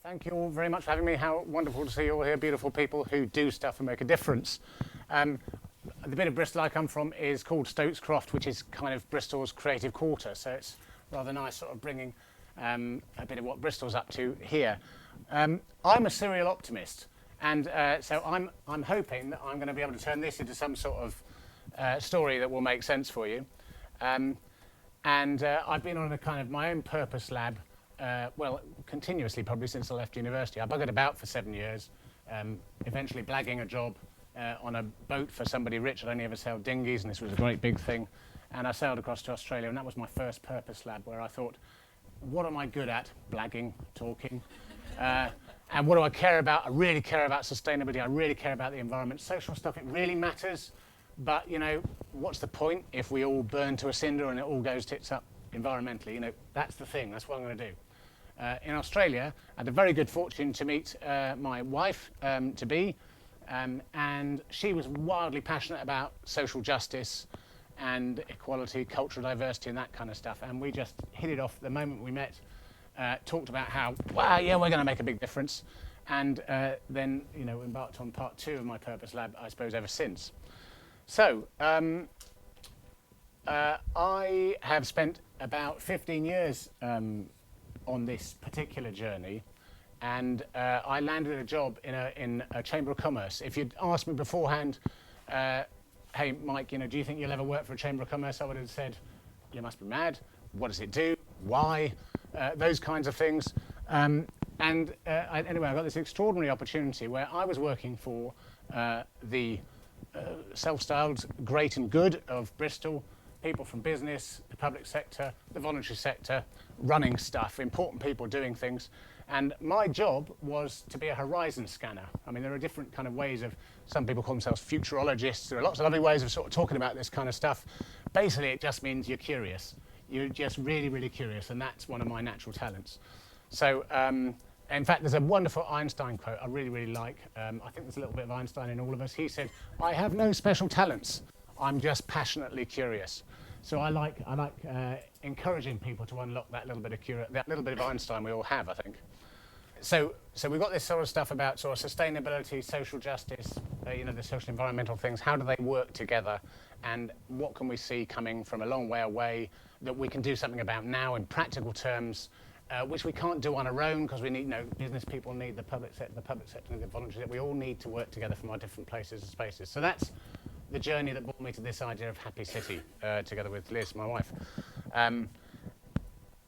Thank you all very much for having me. How wonderful to see you all here, beautiful people who do stuff and make a difference. The bit of Bristol I come from is called Stokes Croft, which is kind of Bristol's creative quarter, so it's rather nice sort of bringing a bit of what Bristol's up to here. I'm a serial optimist, and so I'm hoping that I'm going to be able to turn this into some sort of story that will make sense for you. I've been on a kind of my own purpose lab, well, continuously probably since I left university. I buggered about for 7 years, eventually blagging a job on a boat for somebody rich. I'd only ever sailed dinghies, and this was a great big thing. And I sailed across to Australia, and that was my first purpose lab, where I thought, what am I good at? Blagging, talking. And what do I care about? I really care about sustainability. I really care about the environment. Social stuff, it really matters. But, you know, what's the point if we all burn to a cinder and it all goes tits up environmentally? You know, that's the thing. That's what I'm going to do. In Australia, I had the very good fortune to meet my wife, to-be, and she was wildly passionate about social justice and equality, cultural diversity, and that kind of stuff. And we just hit it off the moment we met, talked about how, wow, yeah, we're going to make a big difference. And then, you know, embarked on part 2 of my Purpose Lab, I suppose, ever since. So, I have spent about 15 years on this particular journey, and I landed a job in a Chamber of Commerce. If you'd asked me beforehand, hey, Mike, you know, do you think you'll ever work for a Chamber of Commerce? I would have said, you must be mad. What does it do? Why? Those kinds of things. Anyway, I got this extraordinary opportunity where I was working for the self-styled great and good of Bristol, people from business, the public sector, the voluntary sector, running stuff, important people doing things. And my job was to be a horizon scanner. I mean, there are different kind of ways of, some people call themselves futurologists. There are lots of lovely ways of sort of talking about this kind of stuff. Basically, it just means you're curious. You're just really, really curious, and that's one of my natural talents. So, in fact, there's a wonderful Einstein quote I really, really like. I think there's a little bit of Einstein in all of us. He said, "I have no special talents. I'm just passionately curious." So I like encouraging people to unlock that little bit of Einstein we all have, I think. So we've got this sort of stuff about sort of sustainability, social justice, you know, the social environmental things. How do they work together, and what can we see coming from a long way away that we can do something about now in practical terms, which we can't do on our own because we need, you know, business people need the public sector need the voluntary sector. We all need to work together from our different places and spaces. So that's the journey that brought me to this idea of Happy City, together with Liz, my wife.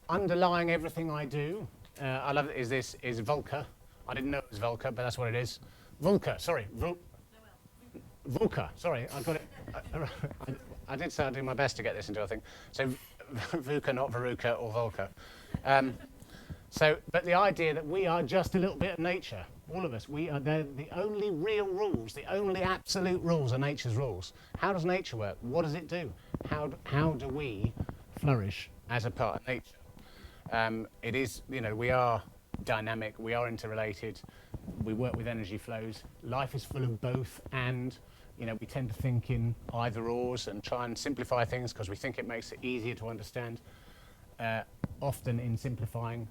Underlying everything I do, I love it, is VULCA. I didn't know it was VULCA, but that's what it is. VULCA, sorry. VULCA, sorry, I got it. I did say I'd do my best to get this into a thing. So VUCA, not Veruca or VULCA. But the idea that we are just a little bit of nature, all of us, the only real rules, the only absolute rules are nature's rules. How does nature work? What does it do? How do we flourish as a part of nature? It is, you know, we are dynamic, we are interrelated, we work with energy flows. Life is full of both, and, you know, we tend to think in either ors and try and simplify things because we think it makes it easier to understand. Often in simplifying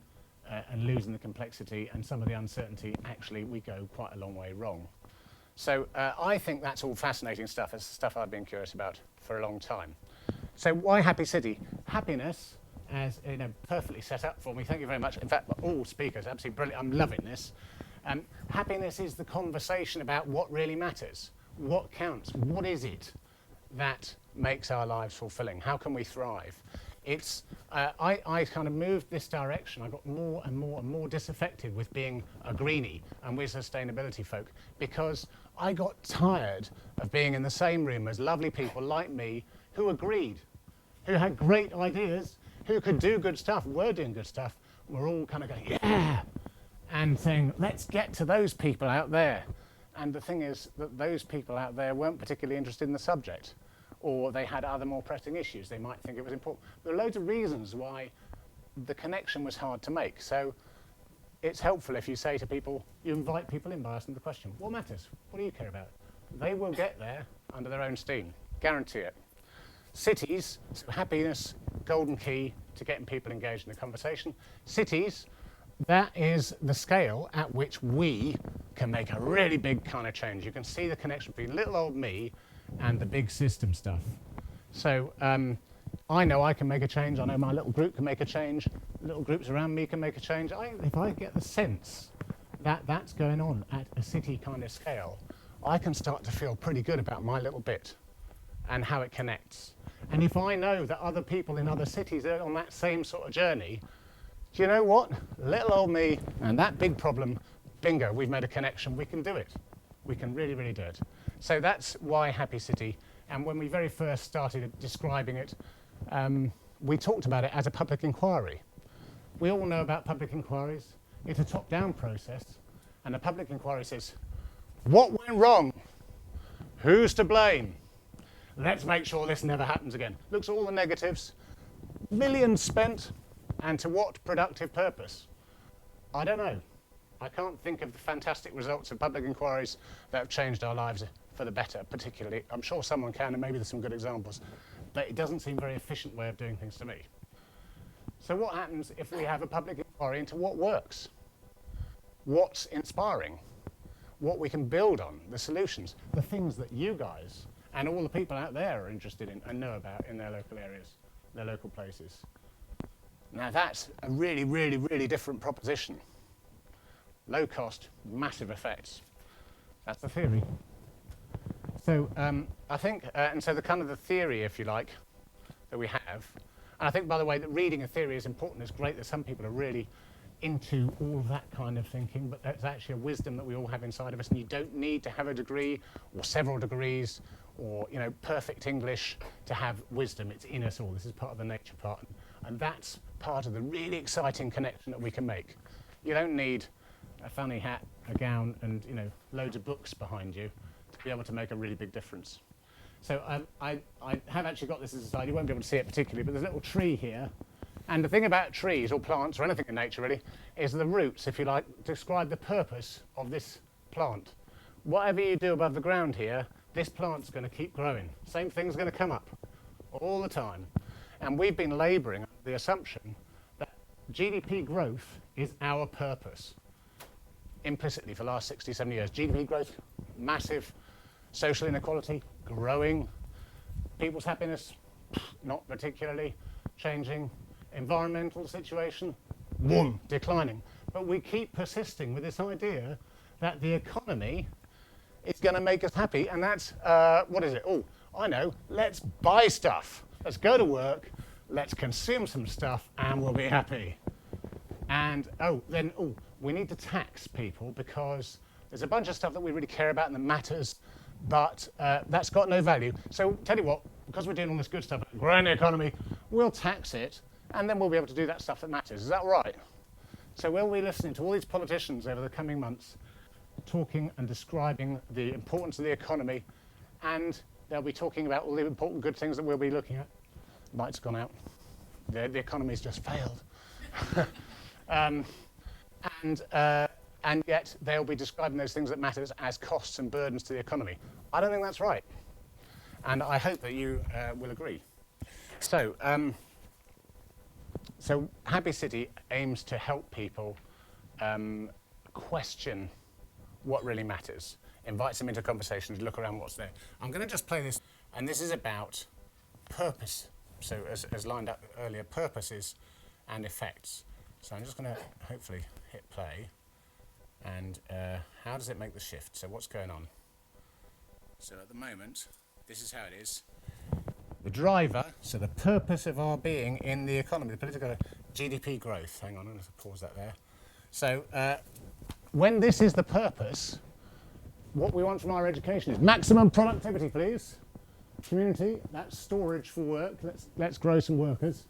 and losing the complexity and some of the uncertainty, actually we go quite a long way wrong. So I think that's all fascinating stuff. It's stuff I've been curious about for a long time. So why Happy City? Happiness, as you know, perfectly set up for me. Thank you very much. In fact, all speakers, absolutely brilliant. I'm loving this. Happiness is the conversation about what really matters. What counts? What is it that makes our lives fulfilling? How can we thrive? It's, I kind of moved this direction. I got more and more and more disaffected with being a greenie and with sustainability folk because I got tired of being in the same room as lovely people like me who agreed, who had great ideas, who could do good stuff, were doing good stuff. We're all kind of going, yeah, and saying, let's get to those people out there. And the thing is that those people out there weren't particularly interested in the subject, or they had other more pressing issues. They might think it was important. There are loads of reasons why the connection was hard to make. So it's helpful if you say to people, you invite people in by asking the question, what matters? What do you care about? They will get there under their own steam, guarantee it. Cities, so happiness, golden key to getting people engaged in a conversation. Cities that is the scale at which we can make a really big kind of change. You can see the connection between little old me and the big system stuff. So I know I can make a change. I know my little group can make a change. Little groups around me can make a change. If I get the sense that that's going on at a city kind of scale, I can start to feel pretty good about my little bit and how it connects. And if I know that other people in other cities are on that same sort of journey, do you know what? Little old me and that big problem, bingo, we've made a connection. We can do it. We can really, really do it. So that's why Happy City. And when we very first started describing it, we talked about it as a public inquiry. We all know about public inquiries. It's a top-down process. And a public inquiry says, what went wrong? Who's to blame? Let's make sure this never happens again. Looks at all the negatives. Millions spent. And to what productive purpose? I don't know. I can't think of the fantastic results of public inquiries that have changed our lives for the better, particularly. I'm sure someone can, and maybe there's some good examples. But it doesn't seem a very efficient way of doing things to me. So what happens if we have a public inquiry into what works? What's inspiring? What we can build on, the solutions, the things that you guys and all the people out there are interested in and know about in their local areas, their local places. Now that's a really, really, really different proposition. Low cost, massive effects. That's the theory. So I think, and so the kind of the theory, if you like, that we have, and I think, by the way, that reading a theory is important. It's great that some people are really into all that kind of thinking, but that's actually a wisdom that we all have inside of us, and you don't need to have a degree or several degrees or perfect English to have wisdom. It's in us all. This is part of the nature part, and that's part of the really exciting connection that we can make. You don't need a funny hat, a gown, and loads of books behind you to be able to make a really big difference. So I have actually got this as a slide. You won't be able to see it particularly, but there's a little tree here. And the thing about trees or plants or anything in nature really is the roots, if you like, describe the purpose of this plant. Whatever you do above the ground here, this plant's going to keep growing. Same thing's going to come up all the time. And we've been labouring under the assumption that GDP growth is our purpose. Implicitly for the last 60, 70 years. GDP growth, massive. Social inequality, growing. People's happiness, not particularly changing. Environmental situation, boom, declining. But we keep persisting with this idea that the economy is going to make us happy, and that's, what is it? Oh, I know, let's buy stuff. Let's go to work, let's consume some stuff, and we'll be happy. And, we need to tax people because there's a bunch of stuff that we really care about and that matters, but that's got no value. So, tell you what, because we're doing all this good stuff, growing the economy, we'll tax it, and then we'll be able to do that stuff that matters. Is that right? So we'll be listening to all these politicians over the coming months talking and describing the importance of the economy, and they'll be talking about all the important good things that we'll be looking at. Light's gone out. The economy's just failed. And yet they'll be describing those things that matter as costs and burdens to the economy. I don't think that's right. And I hope that you will agree. So Happy City aims to help people question what really matters, invites them into conversations, look around what's there. I'm going to just play this, and this is about purpose. So as lined up earlier, purposes and effects. So I'm just going to hopefully hit play. And how does it make the shift? So what's going on? So at the moment, this is how it is. The driver, so the purpose of our being in the economy, the political GDP growth. Hang on, I'm going to pause that there. So when this is the purpose, what we want from our education is maximum productivity, please. Community, that's storage for work. Let's grow some workers.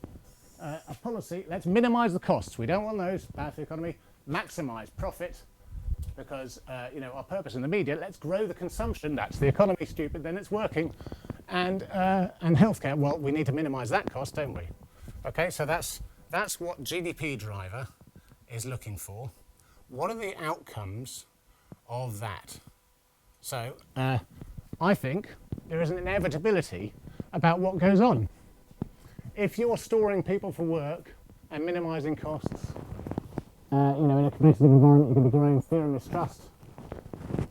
A policy, let's minimise the costs. We don't want those, bad for the economy. Maximise profit, because our purpose in the media, let's grow the consumption. That's the economy, stupid, then it's working. And healthcare, well, we need to minimise that cost, don't we? Okay, so that's what GDP driver is looking for. What are the outcomes of that? So I think there is an inevitability about what goes on. If you're storing people for work and minimising costs, in a competitive environment, you can be growing fear and mistrust,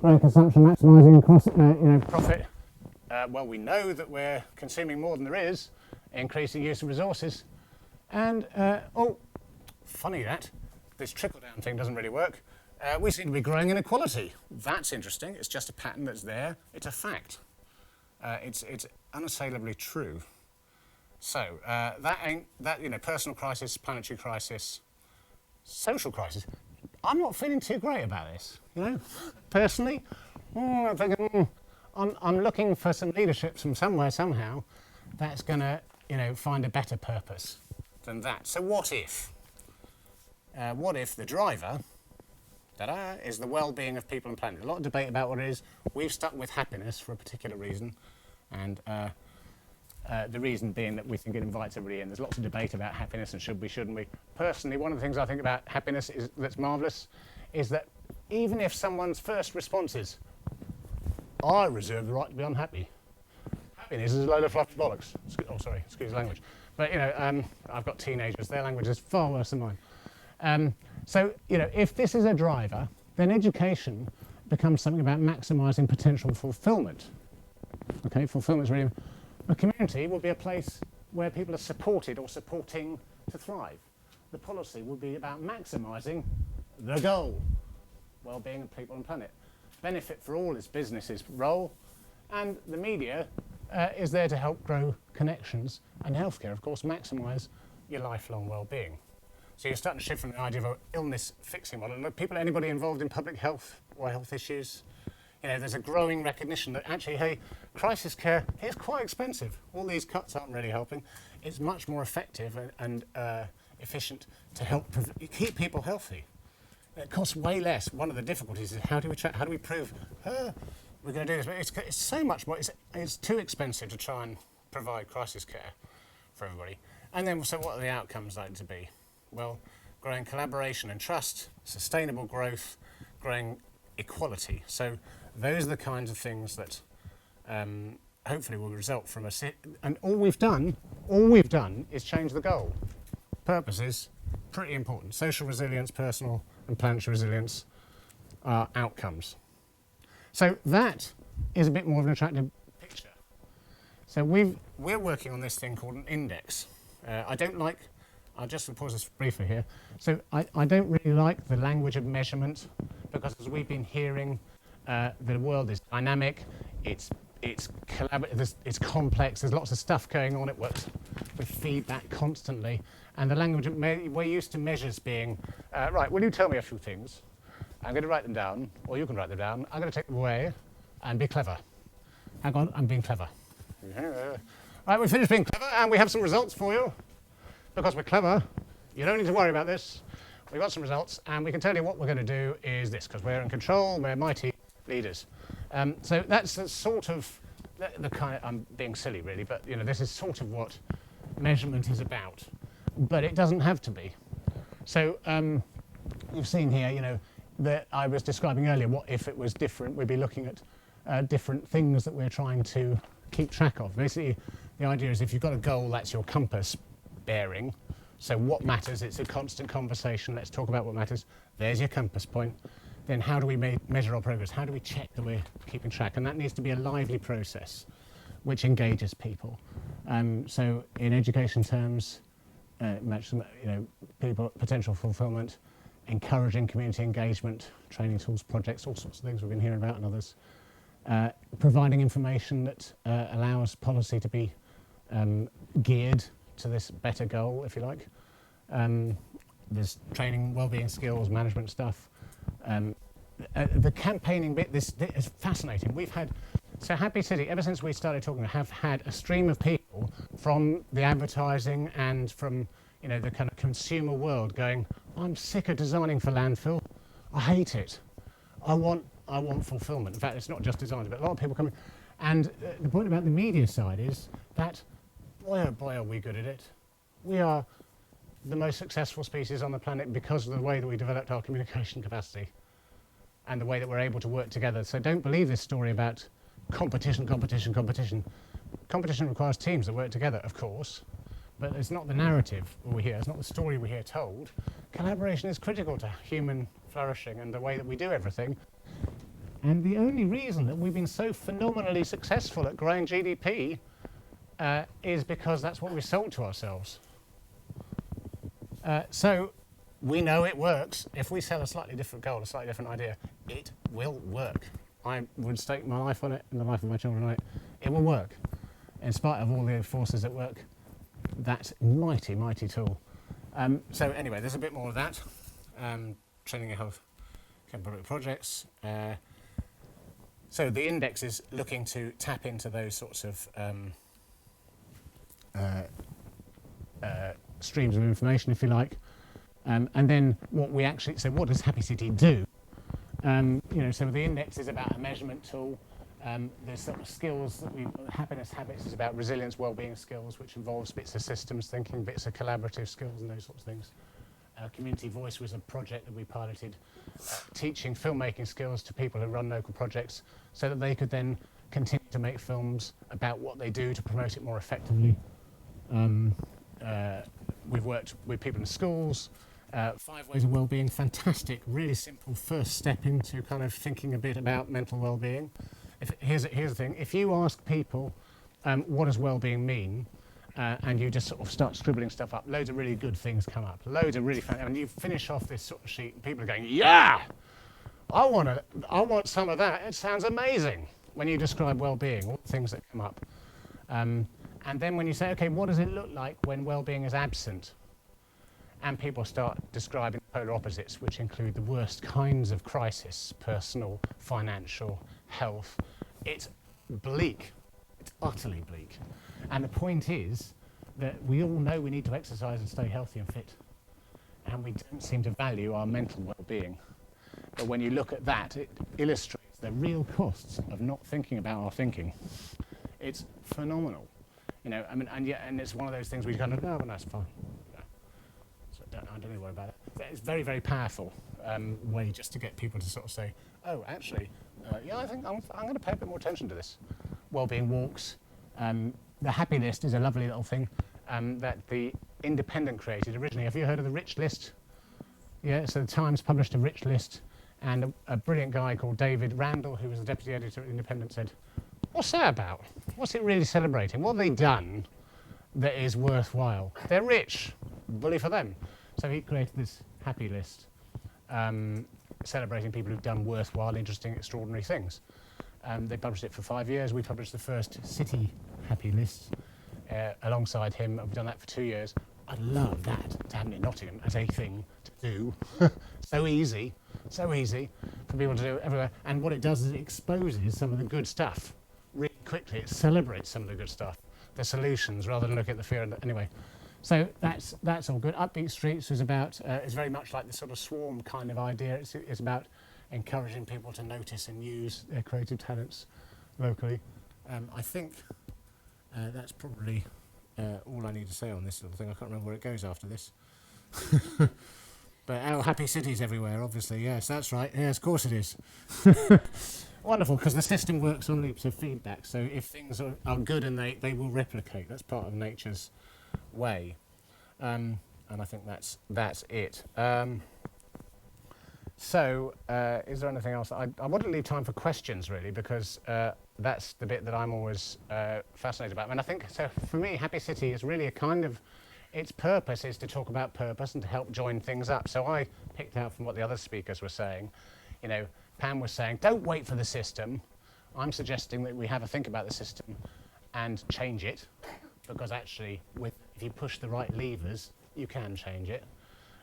growing consumption, maximising profit. Well, we know that we're consuming more than there is, increasing use of resources, and funny that this trickle-down thing doesn't really work. We seem to be growing inequality. That's interesting. It's just a pattern that's there. It's a fact. It's unassailably true. So personal crisis, planetary crisis, social crisis. I'm not feeling too great about this. Personally, I'm thinking I'm looking for some leadership from somewhere somehow that's going to find a better purpose than that. So what if? What if the driver is the well-being of people and planet? A lot of debate about what it is. We've stuck with happiness for a particular reason, and the reason being that we think it invites everybody in. There's lots of debate about happiness and should we, shouldn't we. Personally, one of the things I think about happiness that's marvellous is that even if someone's first response is, I reserve the right to be unhappy. Happiness is a load of fluffy bollocks. Excuse the language. But I've got teenagers, their language is far worse than mine. So if this is a driver, then education becomes something about maximising potential fulfilment. Okay, fulfilment is really. A community will be a place where people are supported or supporting to thrive. The policy will be about maximising the goal, well-being of people and planet. Benefit for all is business's role, and the media is there to help grow connections, and healthcare, of course, maximise your lifelong well-being. So you're starting to shift from the idea of an illness fixing model. Look, anybody involved in public health or health issues, there's a growing recognition that actually, hey, crisis care is quite expensive. All these cuts aren't really helping. It's much more effective and efficient to help keep people healthy. It costs way less. One of the difficulties is how do we prove we're going to do this? But it's so much more. It's too expensive to try and provide crisis care for everybody. And then, so what are the outcomes likely to be? Well, growing collaboration and trust, sustainable growth, growing equality. So those are the kinds of things that hopefully will result from and all we've done is change the goal. Purpose is pretty important. Social resilience, personal and planetary resilience are outcomes. So that is a bit more of an attractive picture. So we're working on this thing called an index. I'll just pause this briefly here. So I don't really like the language of measurement because as we've been hearing, the world is dynamic, it's collaborative, it's complex, there's lots of stuff going on, it works with feedback constantly. And the language, we're used to measures being, right, will you tell me a few things? I'm going to write them down, or you can write them down. I'm going to take them away and be clever. Hang on, I'm being clever. Right, we've finished being clever and we have some results for you. Because we're clever, you don't need to worry about this. We've got some results and we can tell you what we're going to do is this, because we're in control, we're mighty leaders. So that's the sort of, the kind of, I'm being silly really, but this is sort of what measurement is about. But it doesn't have to be. So you've seen here, that I was describing earlier, what if it was different? We'd be looking at different things that we're trying to keep track of. Basically, the idea is if you've got a goal, that's your compass bearing. So what matters? It's a constant conversation. Let's talk about what matters. There's your compass point. Then how do we measure our progress? How do we check that we're keeping track? And that needs to be a lively process which engages people. So in education terms, people, potential fulfillment, encouraging community engagement, training tools, projects, all sorts of things we've been hearing about and others. Providing information that allows policy to be geared to this better goal, if you like. There's training, wellbeing skills, management stuff. The campaigning bit, this is fascinating. So Happy City, ever since we started talking, have had a stream of people from the advertising and from the kind of consumer world going, I'm sick of designing for landfill. I hate it. I want fulfillment. In fact, it's not just design, but a lot of people coming. And the point about the media side is that, boy, oh boy, are we good at it. We are the most successful species on the planet because of the way that we developed our communication capacity and the way that we're able to work together. So don't believe this story about competition. Competition requires teams that work together, of course, but it's not the narrative we hear, it's not the story we hear told. Collaboration is critical to human flourishing and the way that we do everything. And the only reason that we've been so phenomenally successful at growing GDP is because that's what we sold to ourselves. So we know it works. If we sell a slightly different goal, a slightly different idea, it will work. I would stake my life on it and the life of my children on it. It will work. In spite of all the forces at work, that mighty, mighty tool. So anyway, there's a bit more of that. Training and health capability projects. So the index is looking to tap into those sorts of streams of information, if you like. And then what we actually, so what does Happy City do? So the index is about a measurement tool. There's sort of skills that happiness habits is about resilience, well-being skills, which involves bits of systems thinking, bits of collaborative skills and those sorts of things. Community Voice was a project that we piloted, teaching filmmaking skills to people who run local projects so that they could then continue to make films about what they do to promote it more effectively. We've worked with people in schools. 5 Ways of Wellbeing, fantastic, really simple first step into kind of thinking a bit about mental well-being. Here's the thing, if you ask people what does well-being mean, and you just sort of start scribbling stuff up, loads of really good things come up, loads of really fun, and you finish off this sort of sheet and people are going, yeah, I want some of that, it sounds amazing, when you describe well-being, all the things that come up. And then when you say, okay, what does it look like when well-being is absent? And people start describing polar opposites, which include the worst kinds of crisis, personal, financial, health. It's bleak. It's utterly bleak. And the point is that we all know we need to exercise and stay healthy and fit. And we don't seem to value our mental well-being. But when you look at that, it illustrates the real costs of not thinking about our thinking. It's phenomenal. And it's one of those things where you kind of, oh, well, that's fine. I don't really worry about it. It's very, very powerful way just to get people to sort of say, oh, actually, I think I'm going to pay a bit more attention to this. Wellbeing walks. The Happy List is a lovely little thing that the Independent created originally. Have you heard of the Rich List? Yeah, so the Times published a Rich List, and a brilliant guy called David Randall, who was the deputy editor at Independent, said, what's that about? What's it really celebrating? What have they done that is worthwhile? They're rich. Bully for them. So he created this Happy List, celebrating people who've done worthwhile, interesting, extraordinary things. They published it for 5 years. We published the first city Happy List alongside him. We've done that for 2 years. I'd love that to happen in Nottingham as a thing to do. so easy for people to do everywhere. And what it does is it exposes some of the good stuff really quickly. It celebrates some of the good stuff, the solutions, rather than look at the fear. Anyway. So that's all good. Upbeat Streets is about, it's very much like the sort of swarm kind of idea. It's about encouraging people to notice and use their creative talents locally. I think that's probably all I need to say on this little thing. I can't remember where it goes after this. But happy cities everywhere, obviously. Yes, that's right. Yes, of course it is. Wonderful, because the system works on loops of feedback. So if things are good and they will replicate, that's part of nature's way, and I think that's it. Is there anything else? I want to leave time for questions, really, because that's the bit that I'm always fascinated about. And I think, so for me, Happy City is really a kind of, its purpose is to talk about purpose and to help join things up. So I picked out from what the other speakers were saying. Pam was saying, don't wait for the system. I'm suggesting that we have a think about the system and change it. Because actually, if you push the right levers, you can change it.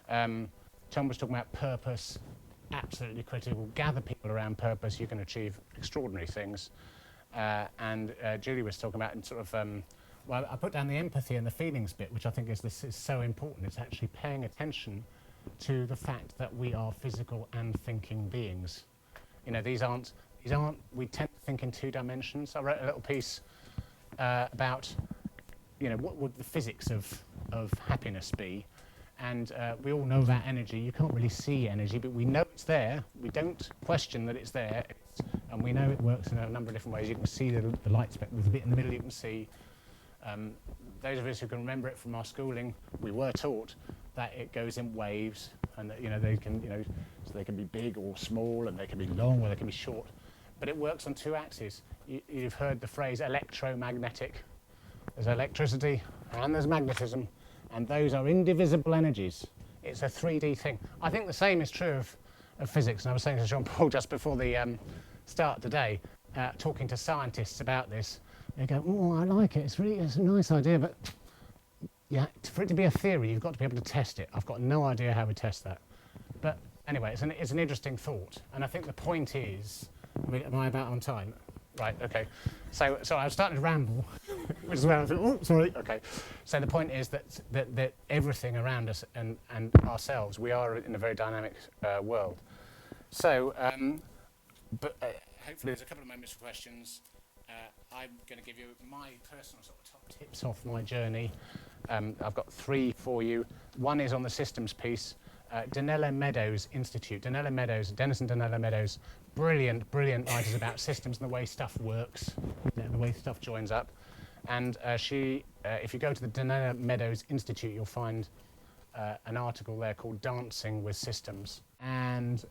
Tom was talking about purpose, absolutely critical. Gather people around purpose, you can achieve extraordinary things. And Julie was talking about sort of, I put down the empathy and the feelings bit, which I think is so important. It's actually paying attention to the fact that we are physical and thinking beings. These aren't. We tend to think in 2 dimensions. I wrote a little piece about. What would the physics of happiness be? And we all know about energy. You can't really see energy, but we know it's there. We don't question that it's there. And we know it works in a number of different ways. You can see the light spectrum. There's a bit in the middle you can see. Those of us who can remember it from our schooling, we were taught that it goes in waves, and that they can, so they can be big or small, and they can be long or they can be short. But it works on two axes. You've heard the phrase electromagnetic. There's electricity and there's magnetism, and those are indivisible energies. It's a 3D thing. I think the same is true of physics, and I was saying to Jean-Paul just before the start today, talking to scientists about this. They go, oh, I like it, it's a nice idea, but yeah, for it to be a theory, you've got to be able to test it. I've got no idea how we test that. But anyway, it's an interesting thought, and I think the point is, am I about on time? Right, okay. So I was starting to ramble, which is where I thought, oh, sorry, okay. So the point is that everything around us and ourselves, we are in a very dynamic world. So, hopefully there's a couple of moments for questions. I'm going to give you my personal sort of top tips off my journey. I've got 3 for you. One is on the systems piece. Donella Meadows Institute. Dennis and Donella Meadows, brilliant writers about systems and the way stuff works, the way stuff joins up. And if you go to the Donella Meadows Institute, you'll find an article there called Dancing with Systems. And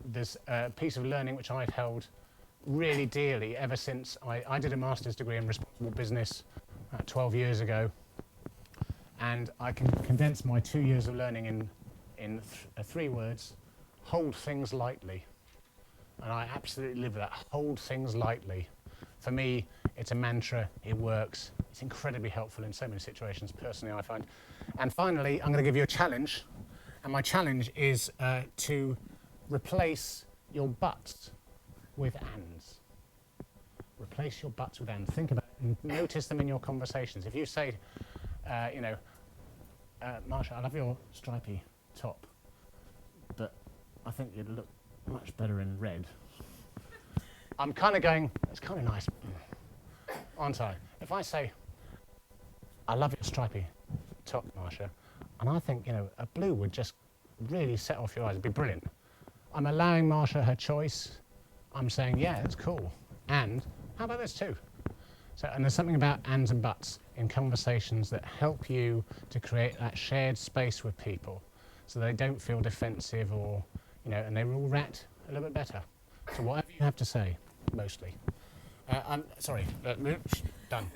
there's a piece of learning which I've held really dearly ever since I did a master's degree in responsible business 12 years ago. And I can condense my 2 years of learning in 3 words: hold things lightly. And I absolutely live with that. Hold things lightly. For me, it's a mantra. It works. It's incredibly helpful in so many situations, personally, I find. And finally, I'm going to give you a challenge. And my challenge is to replace your buts with ands. Replace your buts with ands. Think about it and notice them in your conversations. If you say, Marsha, I love your stripy top, but I think you'd look much better in red. I'm kind of going, it's kind of nice, aren't I? If I say, I love your stripy top, Marsha, and I think, a blue would just really set off your eyes, it'd be brilliant. I'm allowing Marsha her choice. I'm saying, yeah, it's cool. And how about this too? So, and there's something about ands and buts in conversations that help you to create that shared space with people so they don't feel defensive or, and they all react a little bit better. So whatever you have to say, mostly. I'm sorry, done.